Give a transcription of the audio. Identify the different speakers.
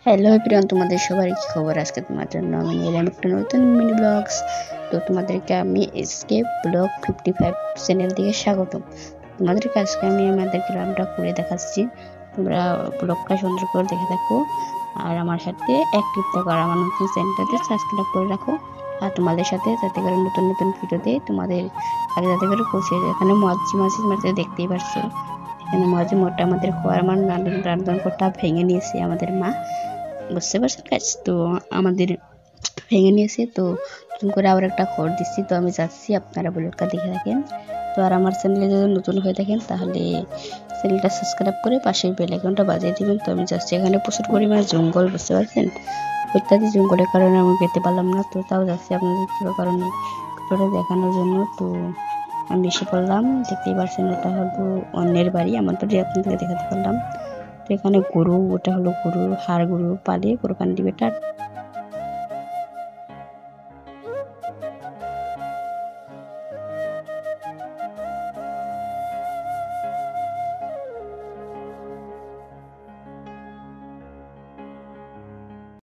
Speaker 1: Hello everyone, তোমাদের সবার কি খবর? আজকে তোমার জন্য আমি নিয়ে এলাম একটা নতুন মিনি ব্লগস। তো তোমাদেরকে আমি এসকেপ ব্লগ 55 চ্যানেল থেকে স্বাগতম। তোমাদেরকে আজকে আমি আমাদের গ্রামটা ঘুরে দেখাচ্ছি। তোমরা ব্লগটা সুন্দর করে দেখে থাকো আর আমার সাথে অ্যাক্টিভ থাকো, আর আমার নতুন চ্যানেলটাতে সাবস্ক্রাইব করে রাখো। আর তোমাদের সাথে যাতে করে নতুন নতুন ভিডিও দেয় তোমাদের আগে যাতে করে পৌঁছে যায়। এখানে মাঝে দেখতেই পারছো, এখানে মাঝে মোটা আমাদের খোয়ার মান রান্নার ঘরটা ভেঙে নিয়েছে আমাদের মা, বুঝতে পারছেন গাইস? তো আমাদের ভেঙে নিয়েছে, তো নতুন করে আবার একটা ঘর দিচ্ছি। তো আমি যাচ্ছি, আপনারা ব্লগটা দেখে থাকেন। তো আর আমার চ্যানেলে যদি নতুন হয়ে থাকেন তাহলে চ্যানেলটা সাবস্ক্রাইব করে পাশের বেল আইকনটা বাজিয়ে দিবেন। তো আমি যাচ্ছি, এখানে প্রচুর পরিমাণে জঙ্গল, বুঝতে পারছেন? অত্যাধিক জঙ্গলের কারণে আমি যেতে পারলাম না, তো তাও যাচ্ছি আপনাদের কি কারণে ভিডিওটা দেখানোর জন্য। তো আমি এসে পড়লাম, দেখতেই পারছেন ওটা হলো অন্যের বাড়ি, আমার বাড়ি আপনাদেরকে দেখাতে পারলাম। তো এখানে গরু, ওটা হলো গরুর হাড়, গরু পালে কোরবানি দিবে।